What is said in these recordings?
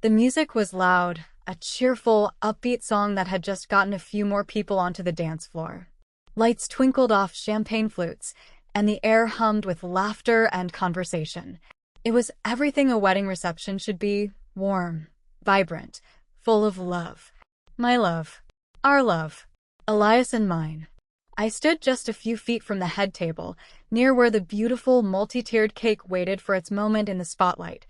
The music was loud, a cheerful, upbeat song that had just gotten a few more people onto the dance floor. Lights twinkled off champagne flutes, and the air hummed with laughter and conversation. It was everything a wedding reception should be: warm, vibrant, full of love. My love. Our love. Elias and mine. I stood just a few feet from the head table, near where the beautiful, multi-tiered cake waited for its moment in the spotlight.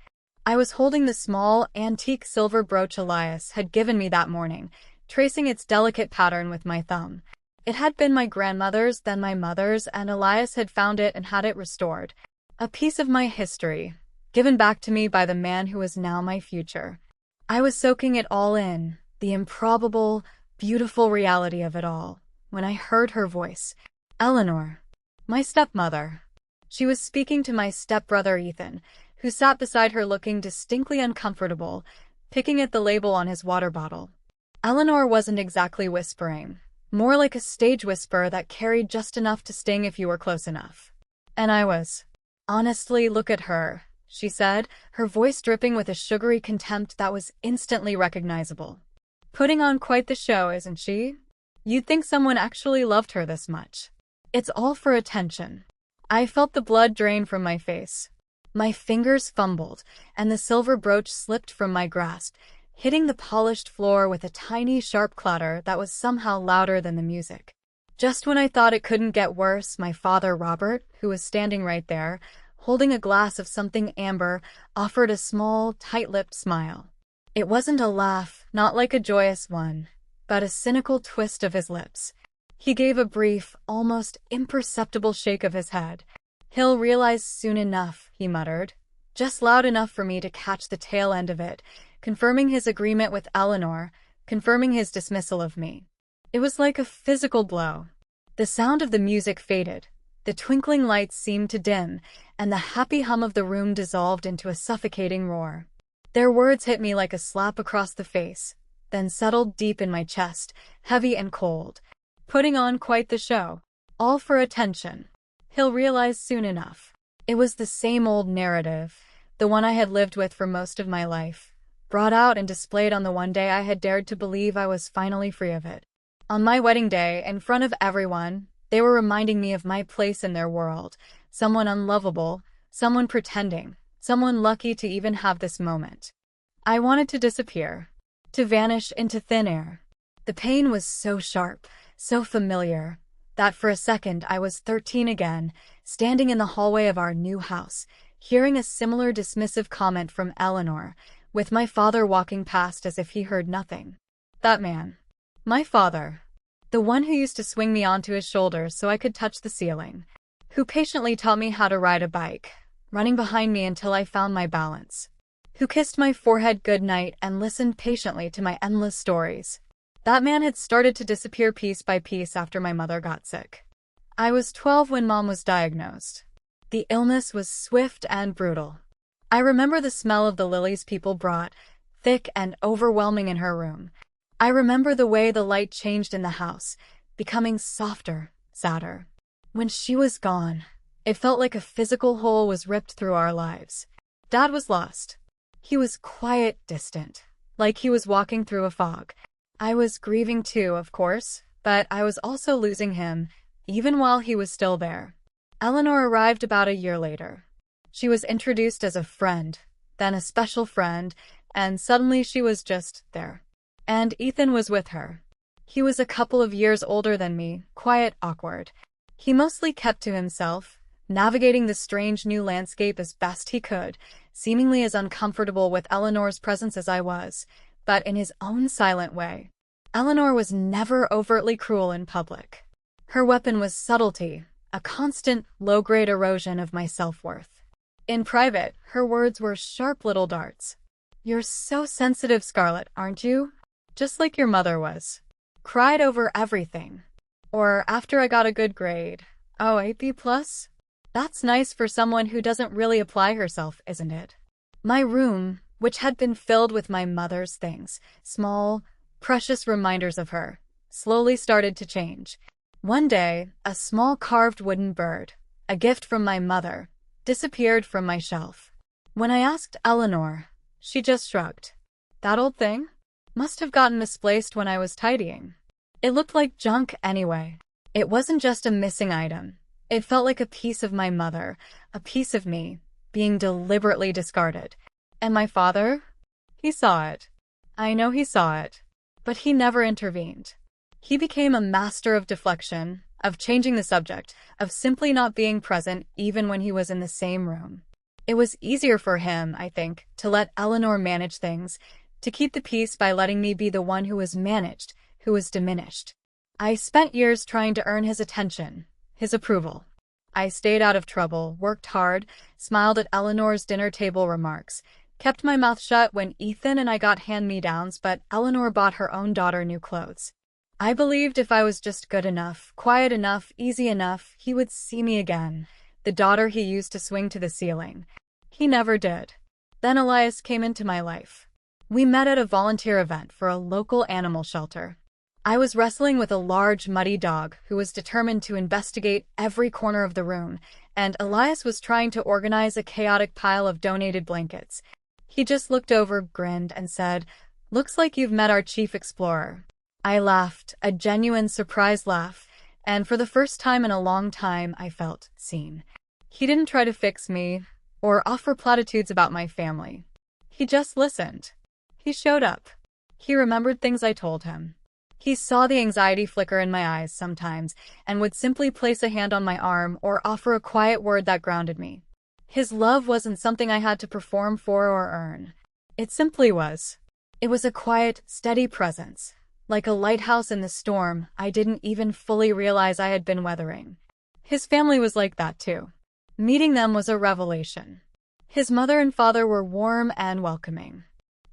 I was holding the small, antique silver brooch Elias had given me that morning, tracing its delicate pattern with my thumb. It had been my grandmother's, then my mother's, and Elias had found it and had it restored. A piece of my history, given back to me by the man who was now my future. I was soaking it all in, the improbable, beautiful reality of it all, when I heard her voice. Eleanor. My stepmother. She was speaking to my stepbrother Ethan, who sat beside her looking distinctly uncomfortable, picking at the label on his water bottle. Eleanor wasn't exactly whispering, more like a stage whisper that carried just enough to sting if you were close enough. And I was. Honestly, look at her, she said, her voice dripping with a sugary contempt that was instantly recognizable. Putting on quite the show, isn't she? You'd think someone actually loved her this much. It's all for attention. I felt the blood drain from my face. My fingers fumbled, and the silver brooch slipped from my grasp, hitting the polished floor with a tiny, sharp clatter that was somehow louder than the music. Just when I thought it couldn't get worse, my father Robert, who was standing right there, holding a glass of something amber, offered a small, tight-lipped smile. It wasn't a laugh, not like a joyous one, but a cynical twist of his lips. He gave a brief, almost imperceptible shake of his head. "He'll realize soon enough," he muttered, just loud enough for me to catch the tail end of it, confirming his agreement with Eleanor, confirming his dismissal of me. It was like a physical blow. The sound of the music faded, the twinkling lights seemed to dim, and the happy hum of the room dissolved into a suffocating roar. Their words hit me like a slap across the face, then settled deep in my chest, heavy and cold. Putting on quite the show. All for attention. He'll realize soon enough. It was the same old narrative, the one I had lived with for most of my life, brought out and displayed on the one day I had dared to believe I was finally free of it. On my wedding day, in front of everyone, they were reminding me of my place in their world, someone unlovable, someone pretending, someone lucky to even have this moment. I wanted to disappear, to vanish into thin air. The pain was so sharp, so familiar, that for a second I was 13 again, standing in the hallway of our new house, hearing a similar dismissive comment from Eleanor, with my father walking past as if he heard nothing. That man. My father. The one who used to swing me onto his shoulders so I could touch the ceiling. Who patiently taught me how to ride a bike, running behind me until I found my balance. Who kissed my forehead goodnight and listened patiently to my endless stories. That man had started to disappear piece by piece after my mother got sick. I was 12 when Mom was diagnosed. The illness was swift and brutal. I remember the smell of the lilies people brought, thick and overwhelming in her room. I remember the way the light changed in the house, becoming softer, sadder. When she was gone, it felt like a physical hole was ripped through our lives. Dad was lost. He was quiet, distant, like he was walking through a fog. I was grieving too, of course, but I was also losing him, even while he was still there. Eleanor arrived about a year later. She was introduced as a friend, then a special friend, and suddenly she was just there. And Ethan was with her. He was a couple of years older than me, quiet, awkward. He mostly kept to himself, navigating the strange new landscape as best he could, seemingly as uncomfortable with Eleanor's presence as I was, but in his own silent way. Eleanor was never overtly cruel in public. Her weapon was subtlety, a constant, low-grade erosion of my self-worth. In private, her words were sharp little darts. "You're so sensitive, Scarlett, aren't you? Just like your mother was. Cried over everything. Or after I got a good grade. Oh, 8B+? That's nice for someone who doesn't really apply herself, isn't it?" My room, which had been filled with my mother's things, small, precious reminders of her, slowly started to change. One day, a small carved wooden bird, a gift from my mother, disappeared from my shelf. When I asked Eleanor, she just shrugged. That old thing? Must have gotten misplaced when I was tidying. It looked like junk anyway. It wasn't just a missing item. It felt like a piece of my mother, a piece of me, being deliberately discarded. And my father? He saw it. I know he saw it. But he never intervened. He became a master of deflection, of changing the subject, of simply not being present even when he was in the same room. It was easier for him, I think, to let Eleanor manage things, to keep the peace by letting me be the one who was managed, who was diminished. I spent years trying to earn his attention, his approval. I stayed out of trouble, worked hard, smiled at Eleanor's dinner table remarks, kept my mouth shut when Ethan and I got hand-me-downs, but Eleanor bought her own daughter new clothes. I believed if I was just good enough, quiet enough, easy enough, he would see me again, the daughter he used to swing to the ceiling. He never did. Then Elias came into my life. We met at a volunteer event for a local animal shelter. I was wrestling with a large, muddy dog who was determined to investigate every corner of the room, and Elias was trying to organize a chaotic pile of donated blankets. He just looked over, grinned, and said, "Looks like you've met our chief explorer." I laughed, a genuine surprise laugh, and for the first time in a long time, I felt seen. He didn't try to fix me or offer platitudes about my family. He just listened. He showed up. He remembered things I told him. He saw the anxiety flicker in my eyes sometimes and would simply place a hand on my arm or offer a quiet word that grounded me. His love wasn't something I had to perform for or earn. It simply was. It was a quiet, steady presence, like a lighthouse in the storm I didn't even fully realize I had been weathering. His family was like that too. Meeting them was a revelation. His mother and father were warm and welcoming.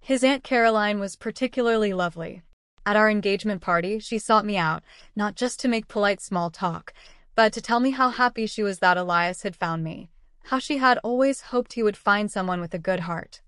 His Aunt Caroline was particularly lovely. At our engagement party, she sought me out, not just to make polite small talk, but to tell me how happy she was that Elias had found me, how she had always hoped he would find someone with a good heart.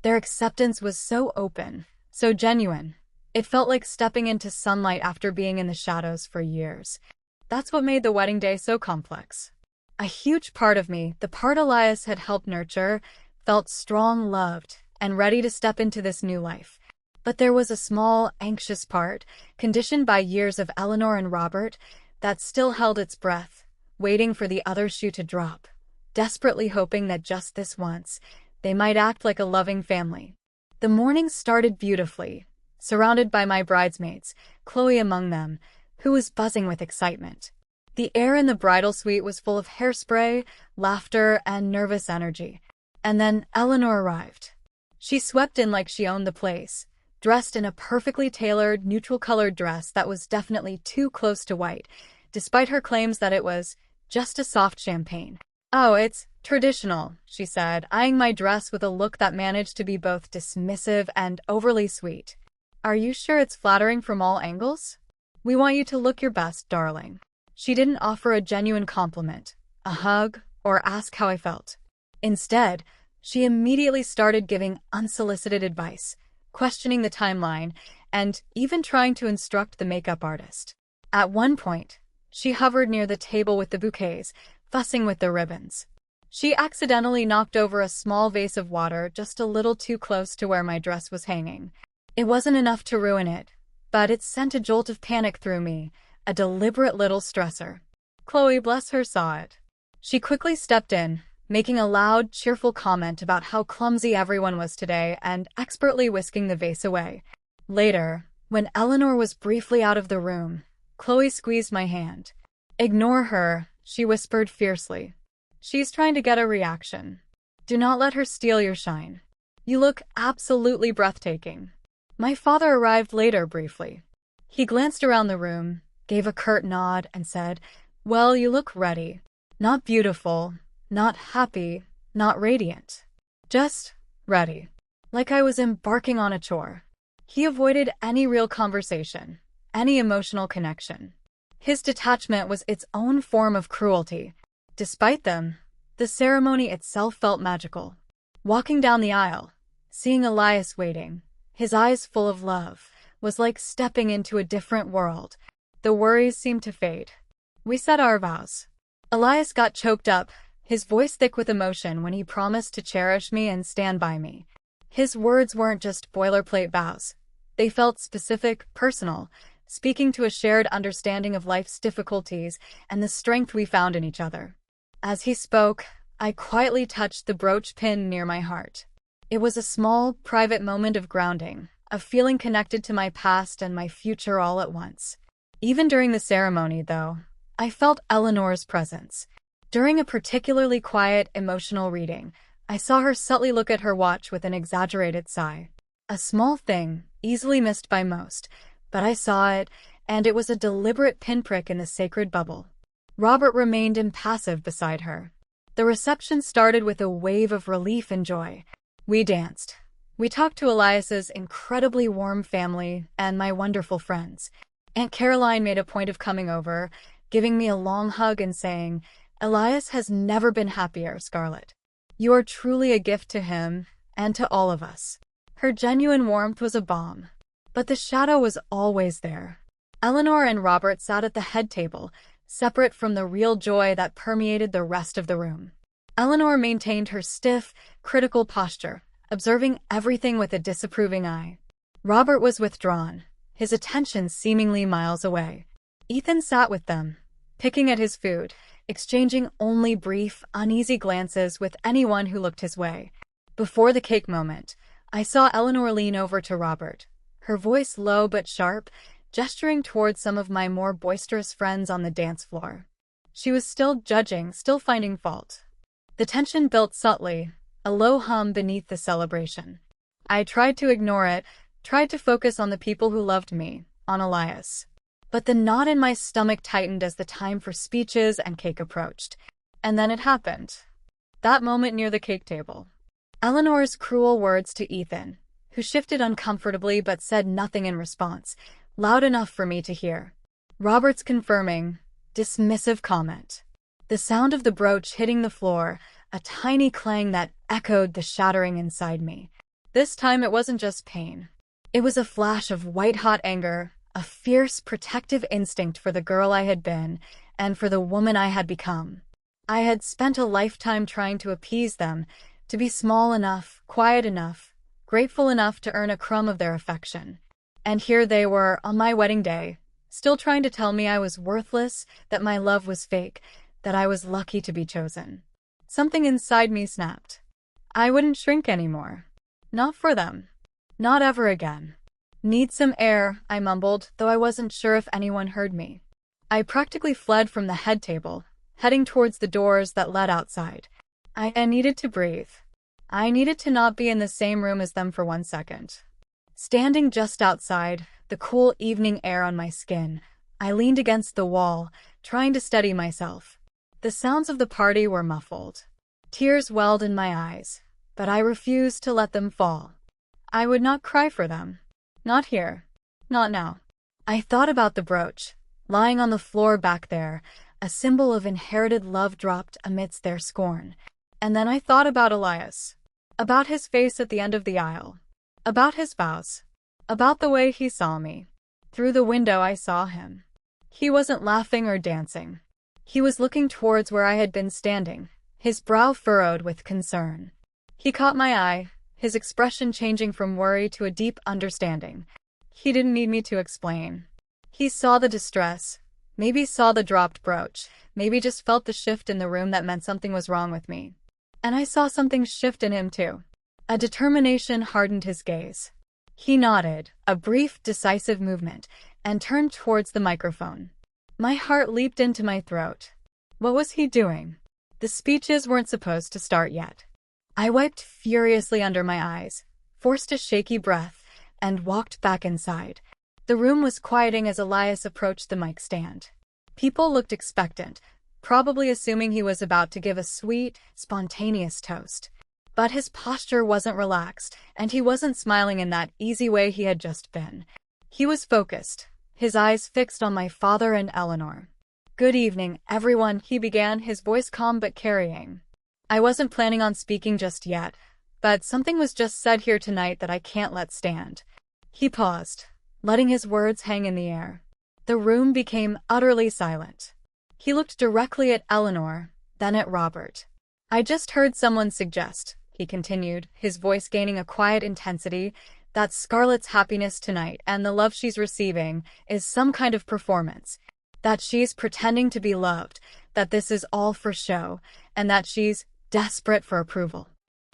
Their acceptance was so open, so genuine. It felt like stepping into sunlight after being in the shadows for years. That's what made the wedding day so complex. A huge part of me, the part Elias had helped nurture, felt strong, loved, and ready to step into this new life. But there was a small, anxious part, conditioned by years of Eleanor and Robert, that still held its breath, waiting for the other shoe to drop, desperately hoping that just this once, they might act like a loving family. The morning started beautifully, surrounded by my bridesmaids, Chloe among them, who was buzzing with excitement. The air in the bridal suite was full of hairspray, laughter, and nervous energy. And then Eleanor arrived. She swept in like she owned the place, dressed in a perfectly tailored, neutral-colored dress that was definitely too close to white, despite her claims that it was just a soft champagne. "Oh, it's traditional," she said, eyeing my dress with a look that managed to be both dismissive and overly sweet. "Are you sure it's flattering from all angles? We want you to look your best, darling." She didn't offer a genuine compliment, a hug, or ask how I felt. Instead, she immediately started giving unsolicited advice, questioning the timeline, and even trying to instruct the makeup artist. At one point, she hovered near the table with the bouquets, fussing with the ribbons. She accidentally knocked over a small vase of water just a little too close to where my dress was hanging. It wasn't enough to ruin it, but it sent a jolt of panic through me, a deliberate little stressor. Chloe, bless her, saw it. She quickly stepped in, making a loud, cheerful comment about how clumsy everyone was today and expertly whisking the vase away. Later, when Eleanor was briefly out of the room, Chloe squeezed my hand. "Ignore her," she whispered fiercely. "She's trying to get a reaction. Do not let her steal your shine. You look absolutely breathtaking." My father arrived later briefly. He glanced around the room, gave a curt nod, and said, "Well, you look ready. Not beautiful, not happy, not radiant. Just ready." Like I was embarking on a chore. He avoided any real conversation, any emotional connection. His detachment was its own form of cruelty. Despite them, the ceremony itself felt magical. Walking down the aisle, seeing Elias waiting, his eyes full of love, was like stepping into a different world. The worries seemed to fade. We said our vows. Elias got choked up, his voice thick with emotion when he promised to cherish me and stand by me. His words weren't just boilerplate vows. They felt specific, personal, speaking to a shared understanding of life's difficulties and the strength we found in each other. As he spoke, I quietly touched the brooch pin near my heart. It was a small, private moment of grounding, of feeling connected to my past and my future all at once. Even during the ceremony, though, I felt Eleanor's presence. During a particularly quiet, emotional reading, I saw her subtly look at her watch with an exaggerated sigh. A small thing, easily missed by most, but I saw it, and it was a deliberate pinprick in the sacred bubble. Robert remained impassive beside her. The reception started with a wave of relief and joy. We danced. We talked to Elias's incredibly warm family and my wonderful friends. Aunt Caroline made a point of coming over, giving me a long hug and saying, "Elias has never been happier, Scarlett. You are truly a gift to him and to all of us." Her genuine warmth was a balm. But the shadow was always there. Eleanor and Robert sat at the head table, separate from the real joy that permeated the rest of the room. Eleanor maintained her stiff, critical posture, observing everything with a disapproving eye. Robert was withdrawn, his attention seemingly miles away. Ethan sat with them, picking at his food, exchanging only brief, uneasy glances with anyone who looked his way. Before the cake moment, I saw Eleanor lean over to Robert, her voice low but sharp, gesturing towards some of my more boisterous friends on the dance floor. She was still judging, still finding fault. The tension built subtly, a low hum beneath the celebration. I tried to ignore it, tried to focus on the people who loved me, on Elias. But the knot in my stomach tightened as the time for speeches and cake approached. And then it happened. That moment near the cake table. Eleanor's cruel words to Ethan, who shifted uncomfortably but said nothing in response, loud enough for me to hear. Robert's confirming, dismissive comment. The sound of the brooch hitting the floor, a tiny clang that echoed the shattering inside me. This time it wasn't just pain. It was a flash of white-hot anger, a fierce, protective instinct for the girl I had been, and for the woman I had become. I had spent a lifetime trying to appease them, to be small enough, quiet enough, grateful enough to earn a crumb of their affection. And here they were, on my wedding day, still trying to tell me I was worthless, that my love was fake, that I was lucky to be chosen. Something inside me snapped. I wouldn't shrink anymore. Not for them. Not ever again. "Need some air," I mumbled, though I wasn't sure if anyone heard me. I practically fled from the head table, heading towards the doors that led outside. I needed to breathe. I needed to not be in the same room as them for 1 second. Standing just outside, the cool evening air on my skin, I leaned against the wall, trying to steady myself. The sounds of the party were muffled. Tears welled in my eyes, but I refused to let them fall. I would not cry for them. Not here. Not now. I thought about the brooch, lying on the floor back there, a symbol of inherited love dropped amidst their scorn. And then I thought about Elias. About his face at the end of the aisle. About his vows. About the way he saw me. Through the window I saw him. He wasn't laughing or dancing. He was looking towards where I had been standing, his brow furrowed with concern. He caught my eye, his expression changing from worry to a deep understanding. He didn't need me to explain. He saw the distress, maybe saw the dropped brooch, maybe just felt the shift in the room that meant something was wrong with me. And I saw something shift in him too. A determination hardened his gaze. He nodded, a brief, decisive movement, and turned towards the microphone. My heart leaped into my throat. What was he doing? The speeches weren't supposed to start yet. I wiped furiously under my eyes, forced a shaky breath, and walked back inside. The room was quieting as Elias approached the mic stand. People looked expectant, probably assuming he was about to give a sweet, spontaneous toast. But his posture wasn't relaxed, and he wasn't smiling in that easy way he had just been. He was focused, his eyes fixed on my father and Eleanor. "Good evening, everyone," he began, his voice calm but carrying. I wasn't planning on speaking just yet, but something was just said here tonight that I can't let stand. He paused, letting his words hang in the air. The room became utterly silent. He looked directly at Eleanor, then at Robert. "I just heard someone suggest," he continued, his voice gaining a quiet intensity, that Scarlett's happiness tonight and the love she's receiving is some kind of performance. That she's pretending to be loved, that this is all for show, and that she's desperate for approval.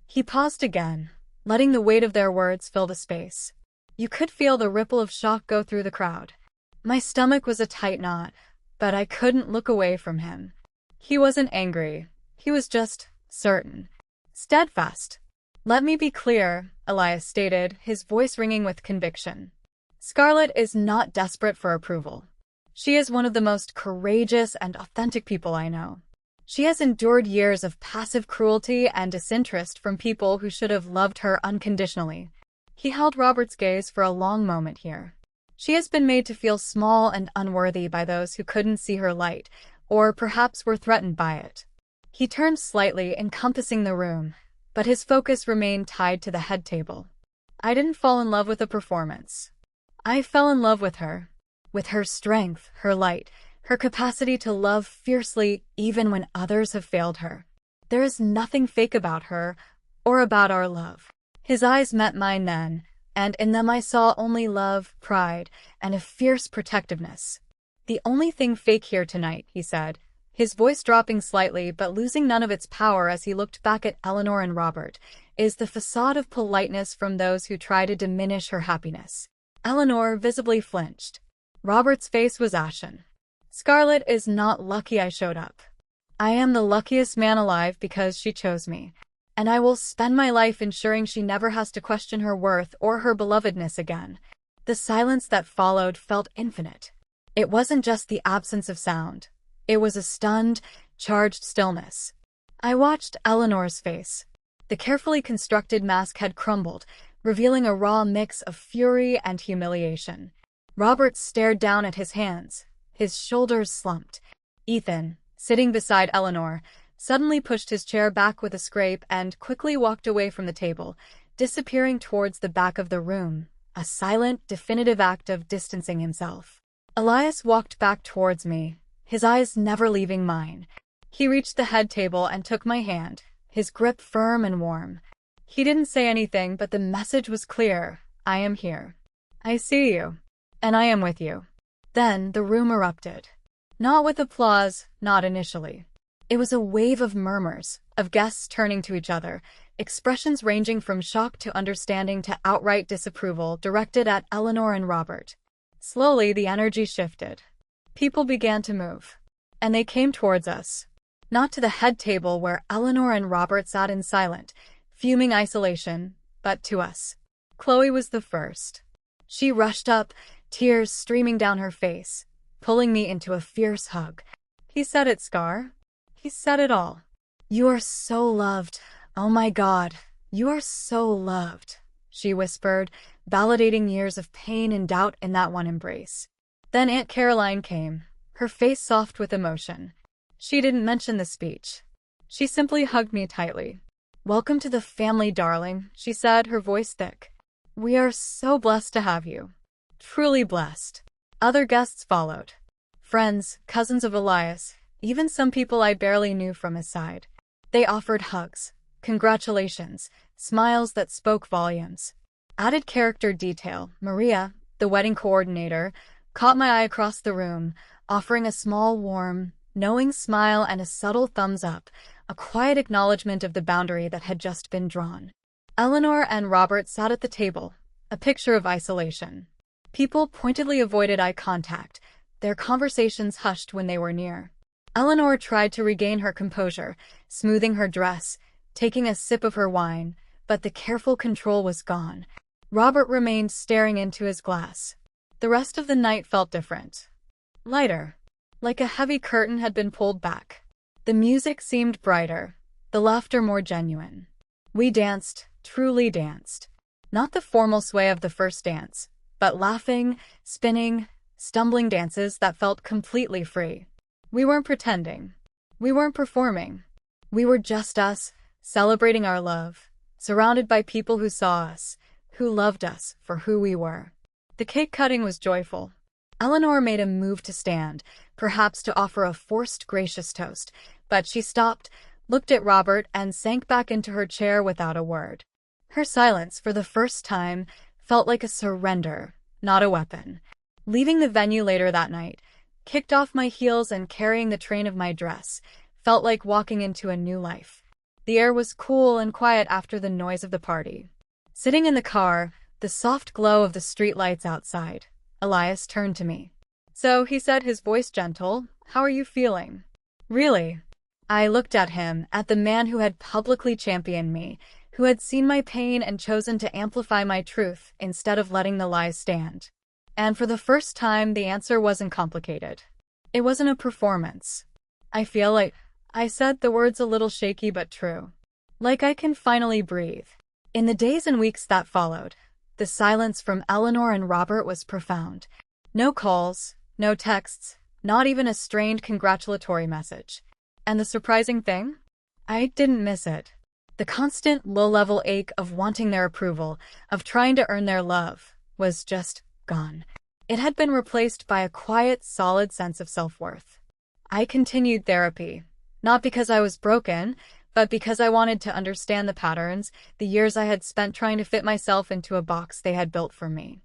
He paused again, letting the weight of their words fill the space. You could feel the ripple of shock go through the crowd. My stomach was a tight knot, but I couldn't look away from him. He wasn't angry. He was just certain. Steadfast. Let me be clear, Elias stated, his voice ringing with conviction. Scarlett is not desperate for approval. She is one of the most courageous and authentic people I know. She has endured years of passive cruelty and disinterest from people who should have loved her unconditionally. He held Robert's gaze for a long moment here. She has been made to feel small and unworthy by those who couldn't see her light, or perhaps were threatened by it. He turned slightly, encompassing the room, but his focus remained tied to the head table. I didn't fall in love with a performance. I fell in love with her strength, her light, her capacity to love fiercely even when others have failed her. There is nothing fake about her or about our love. His eyes met mine then, and in them I saw only love, pride, and a fierce protectiveness. The only thing fake here tonight, he said, his voice dropping slightly but losing none of its power as he looked back at Eleanor and Robert, is the facade of politeness from those who try to diminish her happiness. Eleanor visibly flinched. Robert's face was ashen. Scarlett is not lucky I showed up. I am the luckiest man alive because she chose me, and I will spend my life ensuring she never has to question her worth or her belovedness again. The silence that followed felt infinite. It wasn't just the absence of sound. It was a stunned, charged stillness. I watched Eleanor's face. The carefully constructed mask had crumbled, revealing a raw mix of fury and humiliation. Robert stared down at his hands. His shoulders slumped. Ethan, sitting beside Eleanor, suddenly pushed his chair back with a scrape and quickly walked away from the table, disappearing towards the back of the room, a silent, definitive act of distancing himself. Elias walked back towards me, his eyes never leaving mine. He reached the head table and took my hand, his grip firm and warm. He didn't say anything, but the message was clear. I am here. I see you. And I am with you. Then the room erupted. Not with applause, not initially. It was a wave of murmurs, of guests turning to each other, expressions ranging from shock to understanding to outright disapproval directed at Eleanor and Robert. Slowly, the energy shifted. People began to move. And they came towards us. Not to the head table where Eleanor and Robert sat in silent, fuming isolation, but to us. Chloe was the first. She rushed up, tears streaming down her face, pulling me into a fierce hug. He said it, Scar. He said it all. You are so loved. Oh my God, you are so loved, she whispered, validating years of pain and doubt in that one embrace. Then Aunt Caroline came, her face soft with emotion. She didn't mention the speech. She simply hugged me tightly. Welcome to the family, darling, she said, her voice thick. We are so blessed to have you. Truly blessed. Other guests followed. Friends, cousins of Elias, even some people I barely knew from his side. They offered hugs, congratulations, smiles that spoke volumes. Added character detail, Maria, the wedding coordinator, caught my eye across the room, offering a small, warm, knowing smile and a subtle thumbs up, a quiet acknowledgement of the boundary that had just been drawn. Eleanor and Robert sat at the table, a picture of isolation. People pointedly avoided eye contact, their conversations hushed when they were near. Eleanor tried to regain her composure, smoothing her dress, taking a sip of her wine, but the careful control was gone. Robert remained staring into his glass. The rest of the night felt different. Lighter. Like a heavy curtain had been pulled back. The music seemed brighter, the laughter more genuine. We danced, truly danced. Not the formal sway of the first dance, but laughing, spinning, stumbling dances that felt completely free. We weren't pretending. We weren't performing. We were just us, celebrating our love, surrounded by people who saw us, who loved us for who we were. The cake cutting was joyful. Eleanor made a move to stand, perhaps to offer a forced gracious toast, but she stopped, looked at Robert, and sank back into her chair without a word. Her silence, for the first time, felt like a surrender, not a weapon. Leaving the venue later that night, kicked off my heels and carrying the train of my dress, felt like walking into a new life. The air was cool and quiet after the noise of the party. Sitting in the car, the soft glow of the streetlights outside, Elias turned to me. "So," he said, his voice gentle, "how are you feeling?" "Really?" I looked at him, at the man who had publicly championed me, who had seen my pain and chosen to amplify my truth instead of letting the lies stand. And for the first time, the answer wasn't complicated. It wasn't a performance. "I feel like," I said, the words a little shaky but true. "Like I can finally breathe." In the days and weeks that followed, the silence from Eleanor and Robert was profound. No calls, no texts, not even a strained congratulatory message. And the surprising thing? I didn't miss it. The constant low-level ache of wanting their approval, of trying to earn their love, was just gone. It had been replaced by a quiet, solid sense of self-worth. I continued therapy, not because I was broken, but because I wanted to understand the patterns, the years I had spent trying to fit myself into a box they had built for me.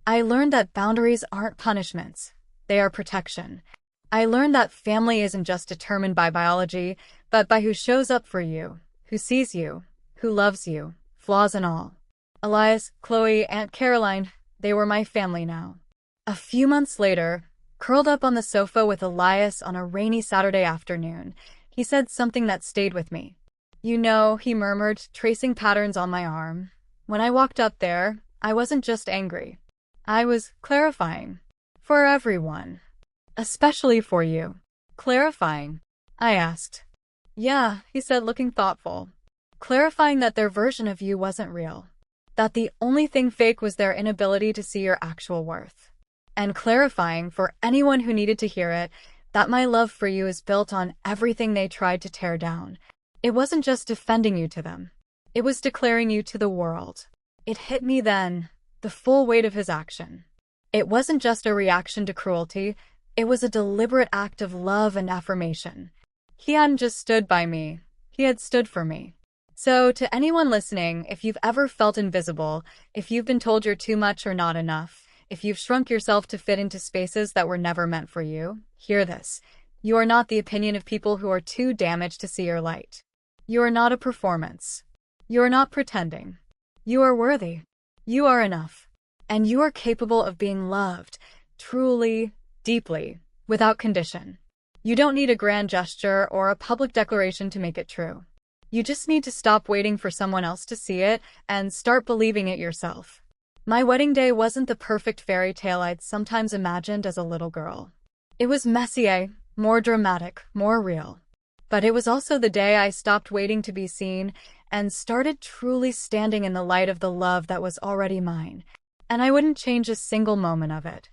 I learned that boundaries aren't punishments, they are protection. I learned that family isn't just determined by biology, but by who shows up for you, who sees you, who loves you, flaws and all. Elias, Chloe, Aunt Caroline, they were my family now. A few months later, curled up on the sofa with Elias on a rainy Saturday afternoon, he said something that stayed with me. "You know," he murmured, tracing patterns on my arm. "When I walked up there, I wasn't just angry. I was clarifying. For everyone. Especially for you." "Clarifying?" I asked. "Yeah," he said, looking thoughtful. "Clarifying that their version of you wasn't real. That the only thing fake was their inability to see your actual worth. And clarifying, for anyone who needed to hear it, that my love for you is built on everything they tried to tear down. It wasn't just defending you to them. It was declaring you to the world." It hit me then, the full weight of his action. It wasn't just a reaction to cruelty, it was a deliberate act of love and affirmation. He hadn't just stood by me, he had stood for me. So, to anyone listening, if you've ever felt invisible, if you've been told you're too much or not enough, if you've shrunk yourself to fit into spaces that were never meant for you, hear this. You are not the opinion of people who are too damaged to see your light. You are not a performance. You are not pretending. You are worthy. You are enough. And you are capable of being loved, truly, deeply, without condition. You don't need a grand gesture or a public declaration to make it true. You just need to stop waiting for someone else to see it and start believing it yourself. My wedding day wasn't the perfect fairy tale I'd sometimes imagined as a little girl. It was messy, more dramatic, more real. But it was also the day I stopped waiting to be seen and started truly standing in the light of the love that was already mine. And I wouldn't change a single moment of it.